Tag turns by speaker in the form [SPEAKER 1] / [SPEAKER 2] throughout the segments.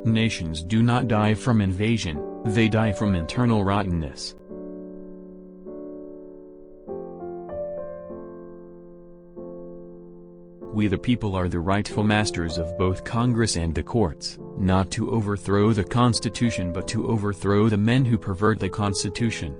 [SPEAKER 1] Nations do not die from invasion, they die from internal rottenness. We the people are the rightful masters of both Congress and the courts, not to overthrow the Constitution but to overthrow the men who pervert the Constitution.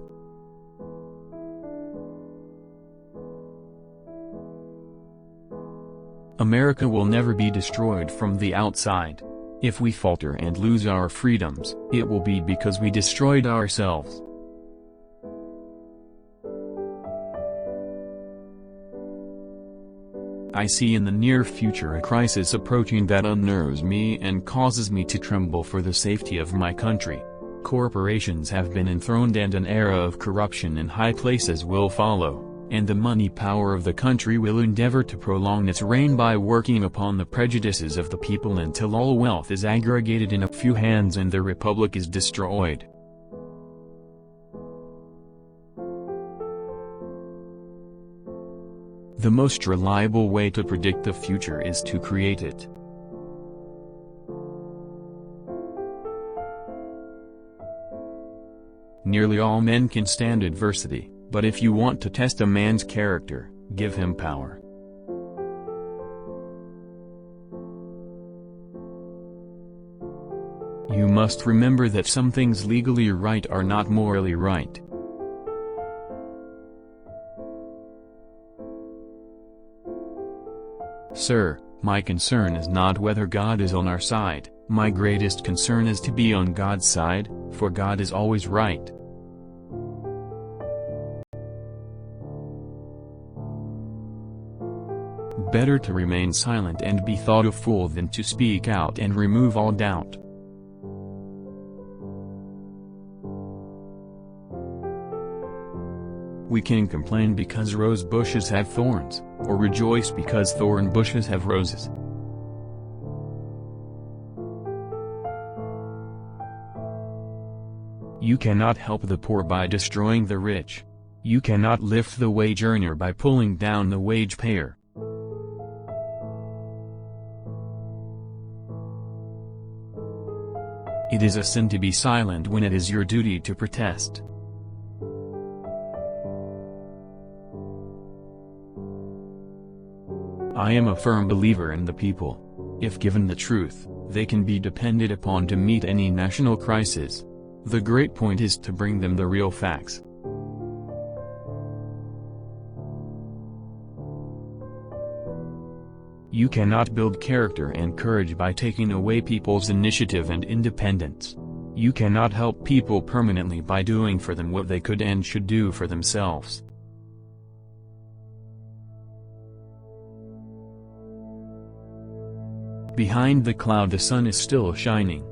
[SPEAKER 1] America will never be destroyed from the outside. If we falter and lose our freedoms, it will be because we destroyed ourselves. I see in the near future a crisis approaching that unnerves me and causes me to tremble for the safety of my country. Corporations have been enthroned and an era of corruption in high places will follow, and the money power of the country will endeavor to prolong its reign by working upon the prejudices of the people until all wealth is aggregated in a few hands and the republic is destroyed. The most reliable way to predict the future is to create it. Nearly all men can stand adversity, but if you want to test a man's character, give him power. You must remember that some things legally right are not morally right. Sir, my concern is not whether God is on our side, my greatest concern is to be on God's side, for God is always right. Better to remain silent and be thought a fool than to speak out and remove all doubt. We can complain because rose bushes have thorns, or rejoice because thorn bushes have roses. You cannot help the poor by destroying the rich. You cannot lift the wage earner by pulling down the wage payer. It is a sin to be silent when it is your duty to protest. I am a firm believer in the people. If given the truth, they can be depended upon to meet any national crisis. The great point is to bring them the real facts. You cannot build character and courage by taking away people's initiative and independence. You cannot help people permanently by doing for them what they could and should do for themselves. Behind the cloud the sun is still shining.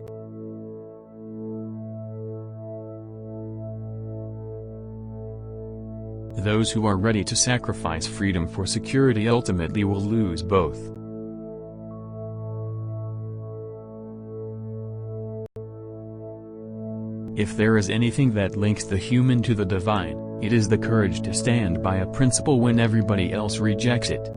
[SPEAKER 1] Those who are ready to sacrifice freedom for security ultimately will lose both. If there is anything that links the human to the divine, it is the courage to stand by a principle when everybody else rejects it.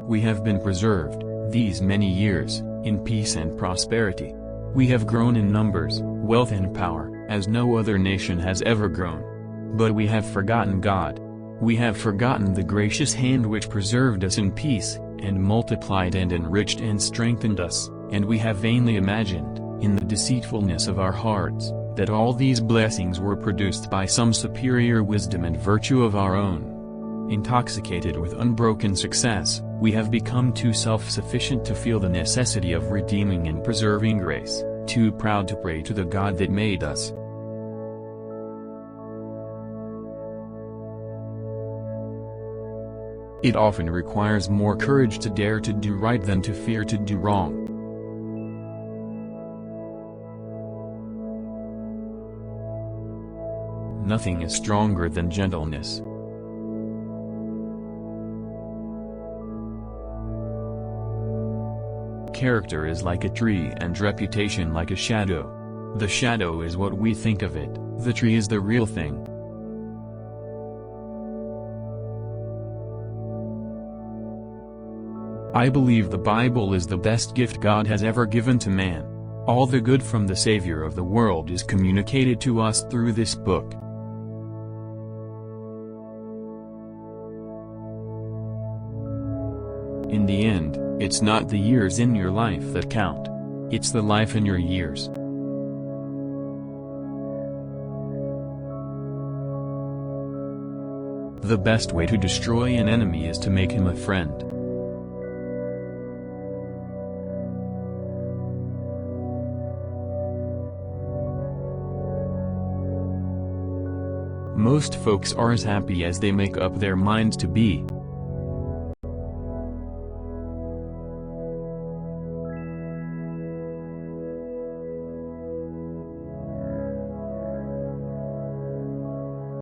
[SPEAKER 1] We have been preserved, these many years, in peace and prosperity. We have grown in numbers, wealth and power, as no other nation has ever grown. But we have forgotten God. We have forgotten the gracious hand which preserved us in peace, and multiplied and enriched and strengthened us, and we have vainly imagined, in the deceitfulness of our hearts, that all these blessings were produced by some superior wisdom and virtue of our own. Intoxicated with unbroken success, we have become too self-sufficient to feel the necessity of redeeming and preserving grace, too proud to pray to the God that made us. It often requires more courage to dare to do right than to fear to do wrong. Nothing is stronger than gentleness. Character is like a tree and reputation like a shadow. The shadow is what we think of it, the tree is the real thing. I believe the Bible is the best gift God has ever given to man. All the good from the Savior of the world is communicated to us through this book. In the end, it's not the years in your life that count. It's the life in your years. The best way to destroy an enemy is to make him a friend. Most folks are as happy as they make up their minds to be.